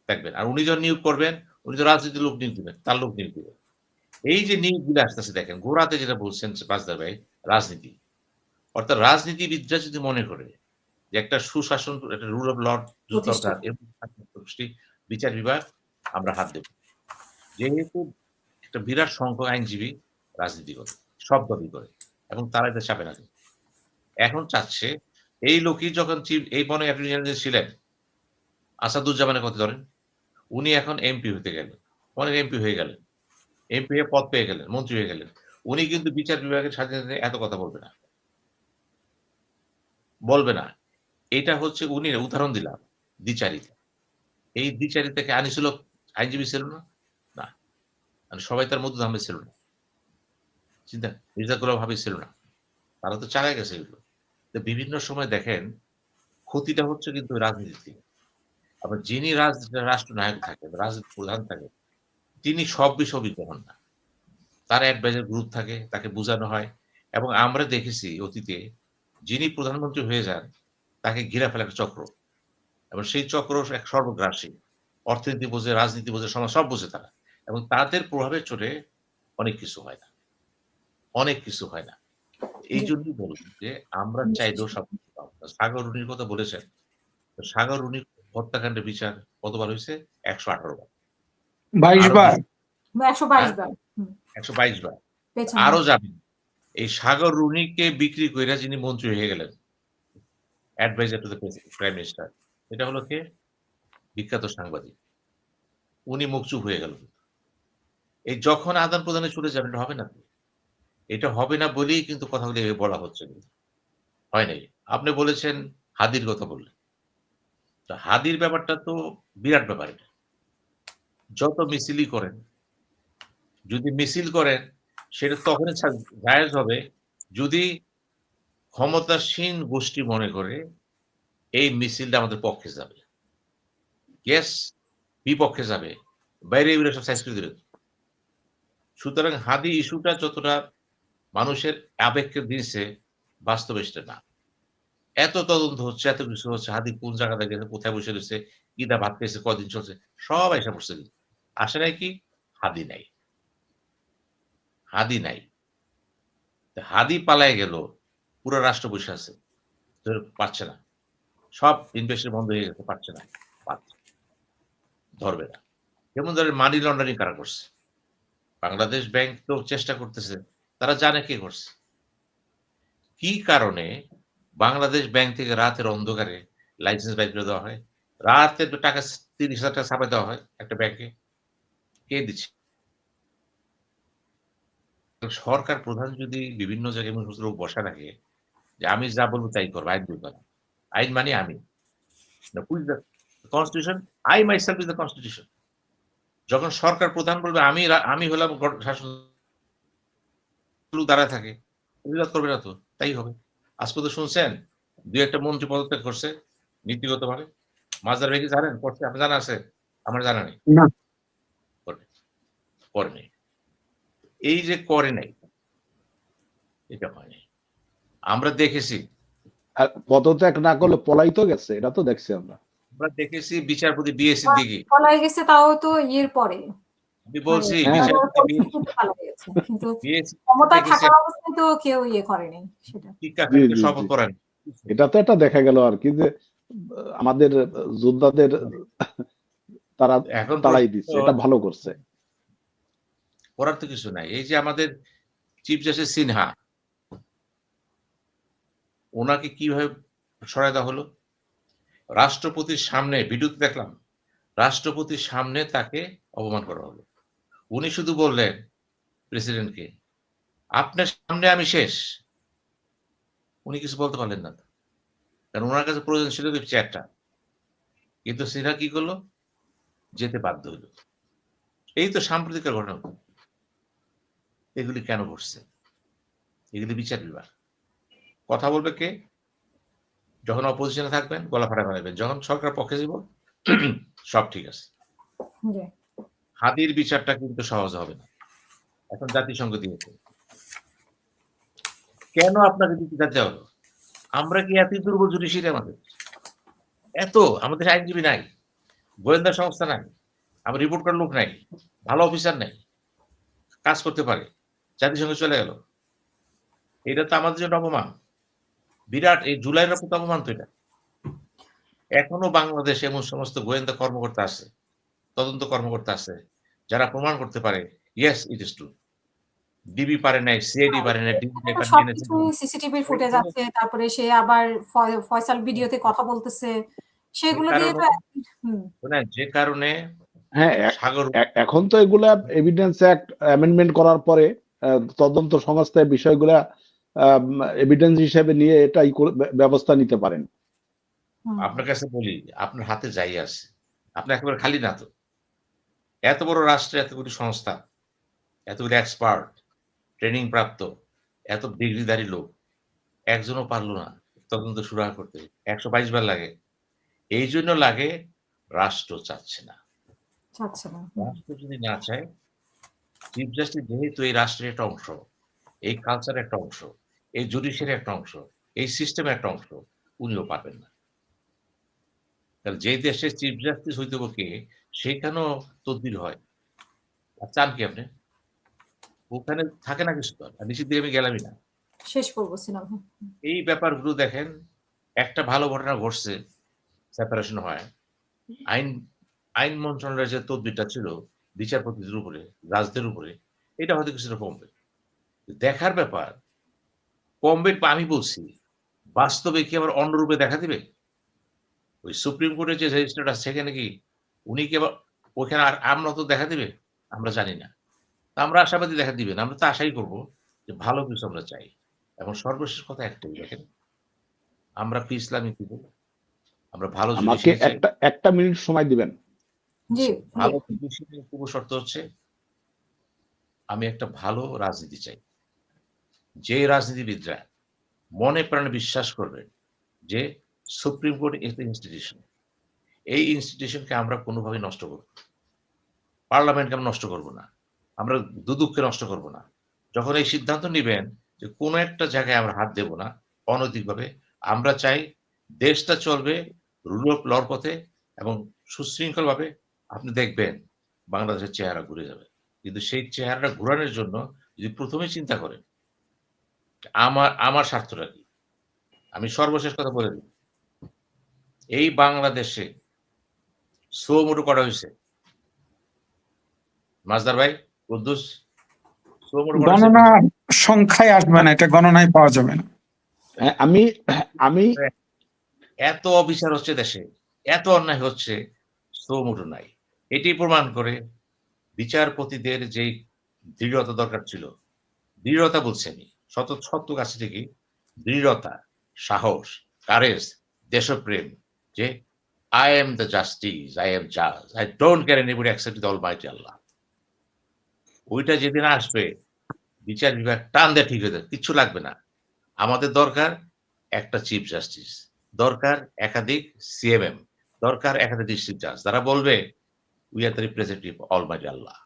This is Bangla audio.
দেখবেন। আর উনি যখন নিয়োগ করবেন, উনি তো রাজনীতির লোক নিয়োগ দিবেন, তার লোক নিয়োগ দিবেন। এই যে নিয়োগগুলো আসতেছে দেখেন, গোড়াতে যেটা বলছেন বাজদার ভাই, রাজনীতি। অর্থাৎ রাজনীতিবিদরা যদি মনে করে যে একটা সুশাসন, একটা রুল অফ ল প্রতিষ্ঠা। দরকার এবং বিচার বিভাগ আমরা হাত দেব। যেহেতু একটা বিরাট সংখ্যক আইনজীবী রাজনীতি করে, সব দলই করে এবং তারা এটা চাপে না। এখন চাচ্ছে এই লোকই যখন এই বনে অ্যাটর্নি জেনারেল ছিলেন, আসাদুজ্জামানের কথা ধরেন, উনি এখন এমপি হতে গেলেন, অনেক এমপি হয়ে গেলেন, এমপি হয়ে পদ পেয়ে গেলেন, মন্ত্রী হয়ে গেলেন। উনি কিন্তু বিচার বিভাগের স্বাধীনতা নিয়ে এত কথা বলবে না, বলবে না। এটা হচ্ছে উনি উদাহরণ দিলাম, দ্বিচারিতা। এই দ্বিচারিতাকে আনিছিল আইনজীবী ছিল না? না। মানে সবাই তার মধ্যে আহমেদ ছিল না। চিন্তা মির্জা গোলাম হাফিজ ছিল না। তারা তো চালায় গেছে এগুলো। তো বিভিন্ন সময় দেখেন ক্ষতিটা হচ্ছে কিন্তু রাজনীতি থেকে। আবার যিনি রাষ্ট্রনায়ক থাকেন, রাজনীতি প্রধান থাকেন, তিনি সব বিষয়ে অভিজ্ঞ হন না। তার অ্যাডভাইজার গ্রুপ থাকে, তাকে বুঝানো হয় এবং আমরা দেখেছি অতীতে যিনি প্রধানমন্ত্রী হয়ে যান, তাকে ঘিরে ফেলা একটা চক্র এবং সেই চক্র এক সর্বগ্রাসী। অর্থনীতি বোঝে, রাজনীতি বোঝে, সমাজ সব বোঝে তারা এবং তাদের প্রভাবে চলে অনেক কিছু হয় না, অনেক কিছু হয় না। এই জন্যই বললাম যে আমরা চাইলেও সব কিছু পাবো না। সাগর রুনির কথা বলেছেন। তো সাগর রুনির হত্যাকাণ্ডের বিচার কতবার হইছে? ১১৮ বার। 22 আরো বার। 122 বার। ১২২ বার। পেছনে। আরো যাবেন। এই সাগর রুনিকে বিক্রি কইরা যিনি মন্ত্রী হয়ে গেলেন, adviser to the prime minister, এটা হলো কে? বিখ্যাত সাংবাদিক। উনি মুখ-চুপ হয়ে গেল। এই যখন আদান-প্রদানে চলে যাবেন, এটা হবে না তো। এটা হবে না বলেই কিন্তু কথাগুলো এভাবে বলা হচ্ছে কিন্তু। হয় নাই। আপনি বলেছেন হাদির কথা বললেন। তো হাদির ব্যাপারটা তো বিরাট ব্যাপার এটা। যত মিছিলই করেন, যদি মিছিল করেন সেটা তখনই জায়েজ হবে যদি ক্ষমতাসীন গোষ্ঠী মনে করে এই মিছিলটা আমাদের পক্ষে যাবে। ইয়েস, বিপক্ষে যাবে। বাইরে এগুলো সব সাইজ করে দিবে। সুতরাং হাদি ইস্যুটা যতটা মানুষের আবেগকে দিয়েছে, বাস্তবে সেটা না। এত তদন্ত হচ্ছে, এত কিছু হচ্ছে, হাদি কোন জায়গাতে গেছে, কোথায় বসে রয়েছে, কি দা ভাত খেয়েছে, কদিন চলছে, সব আইসা পড়ছে। আসে নাই কি? হাদি নাই। হাদি নাই। হাদি পালায় গেল, পুরো রাষ্ট্র বসে আছে। পারছে না। সব ইনভেস্টমেন্ট বন্ধ হয়ে গেছে, পারছে না। পারছে। ধরবে না। যেমন ধরেন মানি লন্ডারিং কারা করছে? বাংলাদেশ ব্যাংক তো চেষ্টা করতেছে। তারা জানে কে করছে। কি কারণে বাংলাদেশ ব্যাংক থেকে রাতের অন্ধকারে লাইসেন্স বাইর করে দেওয়া হয়? রাতে টাকা ৩০,০০০ টাকা ছাপায় দেওয়া হয় একটা ব্যাংকে। কে দিচ্ছে? সরকার প্রধান যদি বিভিন্ন জায়গায় এমন লোক বসা রাখে যে আমি যা বলবো তাই করবো, আইন বলবো না। আইন মানে আমি। Who is the constitution? I myself is the constitution. যখন সরকার প্রধান বলবে আমি হলাম শাসন দাঁড়ায় থাকে, প্রতিবাদ করবে না তো, তাই হবে। আজ পর্যন্ত শুনছেন ২-১ টা মন্ত্রী পদত্যাগ করছে নীতিগতভাবে? মাজার ভাই কি জানেন করছে? আপনার জানা আছে? আমার জানা নেই। না। করে নাই। এই যে করে নাই, এটা হয় নাই। আমরা দেখেছি, আর পদত্যাগ না করলে পলাইতো গেছে, এটা তো দেখছি আমরা। আমরা দেখেছি বিচারপতি বিএসসি দিকে। পলাই গেছে তাও তো ইয়ের পরে। আমি বলছি হ্যাঁ। পরিস্থিতিতে পালাই গেছে। কিন্তু বিএসসি ক্ষমতায় দেখেছি থাকা অবস্থায় তো কেউ ইয়ে করেনি সেটা। জি, জি, শপথ জি। করেন। এটা তো একটা দেখা গেল আর কি যে আমাদের যোদ্ধাদের তারা এখন তাড়াই দিচ্ছে, এটা ভালো করছে। করার তো কিছু নাই। এই যে আমাদের চিফ জাস্টিস সিনহা, ওনাকে কিভাবে সরায় দেওয়া হলো? রাষ্ট্রপতির সামনে ভিডিওতে দেখলাম, রাষ্ট্রপতির সামনে তাকে অপমান করা হলো। উনি শুধু বললেন প্রেসিডেন্টকে, আপনার সামনে আমি শেষ। উনি কিছু বলতে পারলেন না। কারণ ওনার কাছে প্রয়োজন ছিল চেয়ারটা। কিন্তু সিনহা কি করলো? যেতে বাধ্য হলো। এই তো সাম্প্রতিক ঘটনা। এগুলি কেন ঘটছে? এগুলি বিচার বিভাগ। কথা বলবে কে? যখন অপোজিশনে থাকবেন গলা ফাটা বানাবেন, যখন সরকার পক্ষে যাব সব ঠিক আছে। হাদির বিচারটা কিন্তু সহজ হবে না। এখন জাতিসংঘ দিয়েছে। কেন আপনাকে বিচার দেওয়া হলো? আমরা কি এতই দুর্বল জুডিশিয়ারি আমাদের? এত আমাদের আইনজীবী নাই। গোয়েন্দা সংস্থা নাই, আমার রিপোর্ট করার লোক নাই, ভালো অফিসার নাই, কাজ করতে পারে, জাতিসংঘে চলে গেল। এটা তো আমাদের জন্য অপমান, বিরাট। এই জুলাইয়ের রকম অপমান তো এটা। এখনো বাংলাদেশে এমন সমস্ত গোয়েন্দা কর্মকর্তা আছে, তদন্ত কর্মকর্তা আছে, যারা প্রমাণ করতে পারে yes it is true. DB পারে নাই, সিআইডি পারে নাই, ডিবি এখানে তো পারে নাই, সবকিছু সিসিটিভির ফুটেজ আছে, তারপরে সে আবার ফয়সাল ভিডিওতে কথা বলতেছে, সেগুলো দিয়ে তো যে কারণে হ্যাঁ, সাগর এখন তো এগুলা এভিডেন্স অ্যাক্ট অ্যামেন্ডমেন্ট করার পরে তদন্ত সংস্থায় বিষয়গুলা এভিডেন্স হিসেবে নিয়ে এটাই ব্যবস্থা নিতে পারেন। আপনার কাছে বলি, আপনার হাতে যাই আছে, আপনি একেবারে খালি না তো। এত বড় রাষ্ট্রে এতগুলি সংস্থা, এতগুলি এক্সপার্ট, ট্রেনিং প্রাপ্ত, এত ডিগ্রিধারী লোক, একজনও পারলো না তদন্ত শুরু করতে। 122 বার লাগে। এই জন্য লাগে রাষ্ট্র চাচ্ছে না। রাষ্ট্র যদি না চায়, চিফ জাস্টিস যেহেতু এই রাষ্ট্রের একটা অংশ, এই কালচারের একটা অংশ, এই জুডিশিয়ারি একটা অংশ, এই সিস্টেমের একটা অংশ, উনিও পারবেন না। তাহলে যে দেশে চিফ জাস্টিস হইতে কে, সেখানেও তদবির হয়। আর চান কি আপনি? ওখানে থাকে না কিছু, তো নিচের দিকে আমি গেলামই না। শেষ করবো সিনেমা। এই ব্যাপারগুলো দেখেন, একটা ভালো ঘটনা ঘটছে, সেপারেশন হয়। আইন মন্ত্রণালয়ের যে তদবিরটা ছিল বিচারপতিদের উপরে, রাজদের উপরে, এটা হয়তো কিছুটা কমবে। দেখার ব্যাপার, কমবে আমি বলছি, বাস্তবে কি আবার অন্য রূপে দেখা দিবে? ওই সুপ্রিম কোর্টের যে রেজিস্ট্রার আছে সেখানে কি উনি কি আবার ওখানে আর আমরা তো দেখা দিবে? আমরা জানি না। আমরা আশাবাদী দেখা দিবেন। আমরা তো আশাই করব যে ভালো কিছু আমরা চাই। এবং সর্বশেষ কথা একটাই, দেখেন, আমরা কি ইসলামিক পিপল, আমরা ভালো আমাকে জুডিশিয়ারি চাই। একটা মিনিট সময় দিবেন। ভালো জুডিশিয়ারির পূর্ব শর্ত হচ্ছে আমি একটা ভালো রাজনীতি চাই। যে রাজনীতিবিদরা মনে প্রাণে বিশ্বাস করবেন যে সুপ্রিম কোর্ট একটা ইনস্টিটিউশন, এই ইনস্টিটিউশনকে আমরা কোনোভাবেই নষ্ট করব না। পার্লামেন্টকে আমরা নষ্ট করব না। আমরা দুদককে নষ্ট করব না। যখন এই সিদ্ধান্ত নিবেন যে কোনো একটা জায়গায় আমরা হাত দেব না অনৈতিকভাবে, আমরা চাই দেশটা চলবে রুল অফ লর পথে এবং সুশৃঙ্খলভাবে। আপনি দেখবেন বাংলাদেশের চেহারা ঘুরে যাবে। কিন্তু সেই চেহারাটা ঘোরানোর জন্য যদি প্রথমে চিন্তা করেন আমার স্বার্থটা কি, আমি সর্বশেষ কথা বলে দিই, এই বাংলাদেশে সো মোটো করা হয়েছে, মাজদার ভাই, কুদ্দুস, গণনা সংখ্যায় আসবে না, এটা গণনায় পাওয়া যাবে না। আমি এত অবিচার হচ্ছে দেশে, এত অন্যায় হচ্ছে, শ্রমোটো নাই। এটি প্রমাণ করে বিচারপতিদের যে দৃঢ়তা দরকার ছিল, দৃঢ়তা বলছি আমি, সত্য কাছে থেকে দৃঢ়তা, সাহস, কারেজ, দেশপ্রেম, যে I am the justice, I am just, I don't care anybody except the Almighty Allah. ওইটা যেদিন আসবে, বিচার বিভাগ টান দেয় ঠিক হয়ে যাবে, কিচ্ছু লাগবে না। আমাদের দরকার একটা চিফ জাস্টিস, দরকার একাধিক সিএমএম, দরকার একাধিক ডিস্ট্রিক্ট জাজ, যারা বলবে we are the representative Almighty Allah.